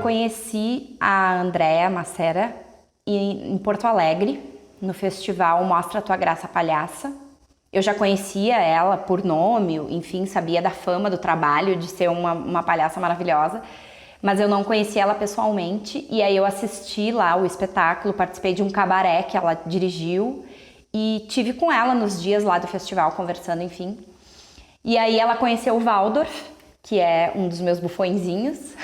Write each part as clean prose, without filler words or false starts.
conheci a Andréa Macera em Porto Alegre, no festival Mostra a Tua Graça Palhaça. Eu já conhecia ela por nome, enfim, sabia da fama do trabalho, de ser uma palhaça maravilhosa, mas eu não conhecia ela pessoalmente. E aí eu assisti lá o espetáculo, participei de um cabaré que ela dirigiu e tive com ela nos dias lá do festival, conversando, enfim. E aí ela conheceu o Waldorf, que é um dos meus bufõezinhos,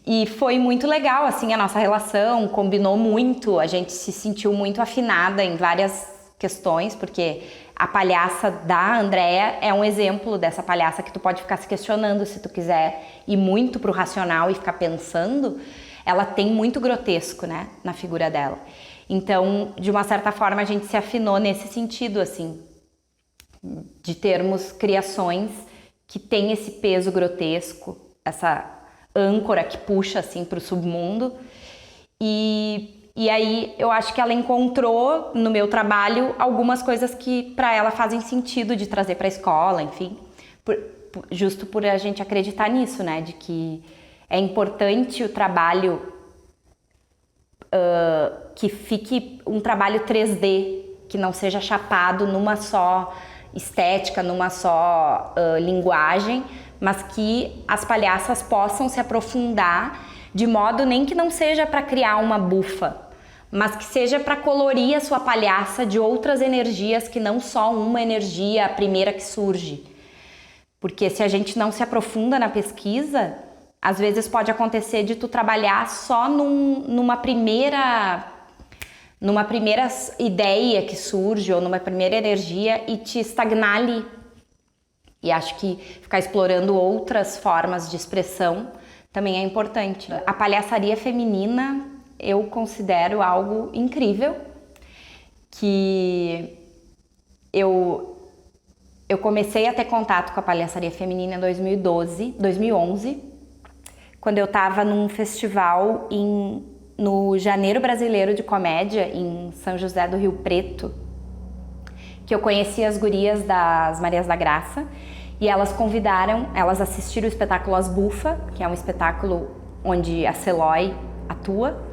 e foi muito legal, assim, a nossa relação, combinou muito, a gente se sentiu muito afinada em várias questões, porque a palhaça da Andréa é um exemplo dessa palhaça que tu pode ficar se questionando se tu quiser ir muito pro racional e ficar pensando. Ela tem muito grotesco, né, na figura dela. Então, de uma certa forma, a gente se afinou nesse sentido, assim, de termos criações que têm esse peso grotesco, essa âncora que puxa, assim, pro submundo. E aí eu acho que ela encontrou no meu trabalho algumas coisas que para ela fazem sentido de trazer para a escola, enfim, justo por a gente acreditar nisso, né, de que é importante o trabalho que fique um trabalho 3D, que não seja chapado numa só estética, numa só linguagem, mas que as palhaças possam se aprofundar de modo nem que não seja para criar uma bufa, mas que seja para colorir a sua palhaça de outras energias que não só uma energia, a primeira que surge. Porque se a gente não se aprofunda na pesquisa, às vezes pode acontecer de tu trabalhar só numa primeira ideia que surge ou numa primeira energia e te estagnar ali. E acho que ficar explorando outras formas de expressão também é importante. A palhaçaria feminina eu considero algo incrível, que eu comecei a ter contato com a palhaçaria feminina em 2011, quando eu estava num festival no Janeiro Brasileiro de Comédia, em São José do Rio Preto, que eu conheci as gurias das Marias da Graça, e elas assistiram o espetáculo As Bufa, que é um espetáculo onde a Celói atua,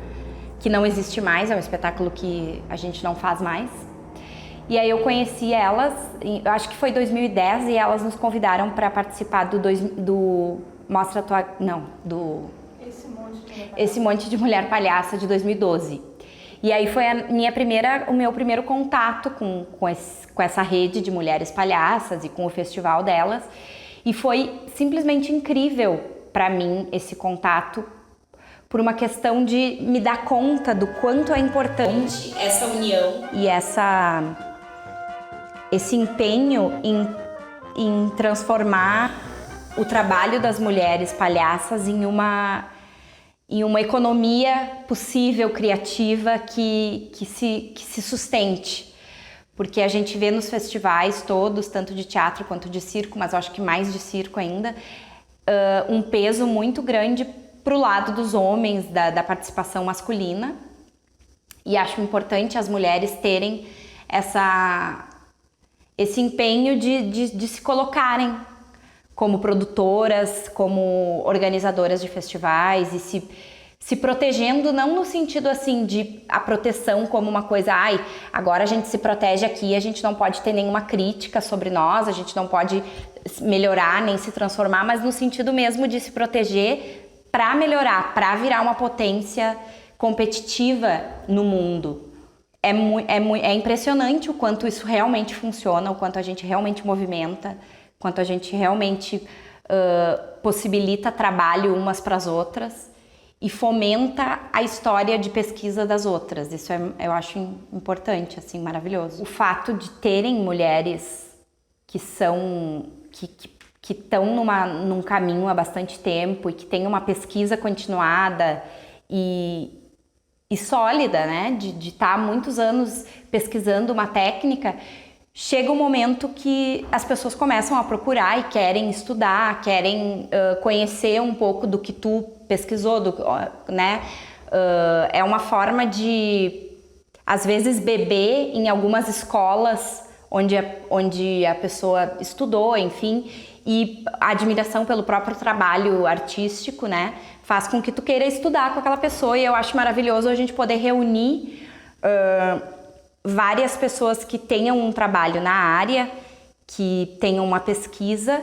que não existe mais, é um espetáculo que a gente não faz mais. E aí eu conheci elas, eu acho que foi 2010, e elas nos convidaram para participar do Mostra a Tua... Não, do... Esse Monte de Mulher Palhaça de 2012. E aí foi o meu primeiro contato com essa rede de mulheres palhaças e com o festival delas. E foi simplesmente incrível para mim esse contato, por uma questão de me dar conta do quanto é importante essa união e esse empenho em transformar o trabalho das mulheres palhaças em uma economia possível, criativa, que se sustente. Porque a gente vê nos festivais todos, tanto de teatro quanto de circo, mas eu acho que mais de circo ainda, um peso muito grande para o lado dos homens, da participação masculina. E acho importante as mulheres terem esse empenho de se colocarem como produtoras, como organizadoras de festivais e se protegendo, não no sentido assim de a proteção como uma coisa, agora a gente se protege aqui, a gente não pode ter nenhuma crítica sobre nós, a gente não pode melhorar nem se transformar, mas no sentido mesmo de se proteger para melhorar, para virar uma potência competitiva no mundo. É impressionante o quanto isso realmente funciona, o quanto a gente realmente movimenta, o quanto a gente realmente possibilita trabalho umas para as outras e fomenta a história de pesquisa das outras. Isso eu acho importante, assim, maravilhoso. O fato de terem mulheres que estão num caminho há bastante tempo e que têm uma pesquisa continuada e sólida, né, de estar há muitos anos pesquisando uma técnica, chega um momento que as pessoas começam a procurar e querem estudar, querem conhecer um pouco do que tu pesquisou, né? É uma forma de, às vezes, beber em algumas escolas onde a pessoa estudou, enfim, e a admiração pelo próprio trabalho artístico, né, faz com que tu queira estudar com aquela pessoa, e eu acho maravilhoso a gente poder reunir várias pessoas que tenham um trabalho na área, que tenham uma pesquisa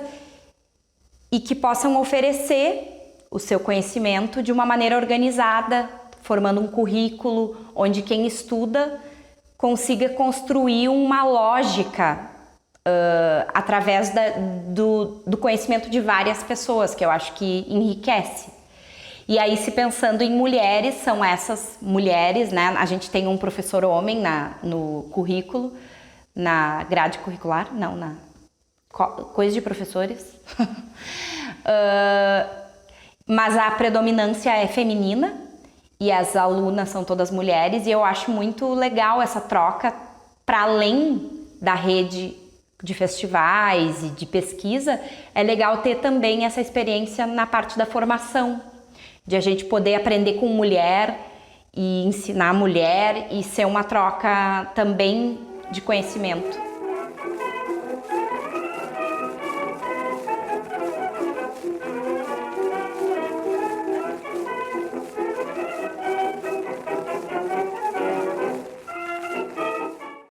e que possam oferecer o seu conhecimento de uma maneira organizada, formando um currículo onde quem estuda consiga construir uma lógica através do conhecimento de várias pessoas, que eu acho que enriquece. E aí, se pensando em mulheres, são essas mulheres, né? A gente tem um professor homem no currículo, na grade curricular, não, na coisa de professores. Mas a predominância é feminina e as alunas são todas mulheres, e eu acho muito legal essa troca para além da rede de festivais e de pesquisa. É legal ter também essa experiência na parte da formação, de a gente poder aprender com mulher e ensinar mulher e ser uma troca também de conhecimento.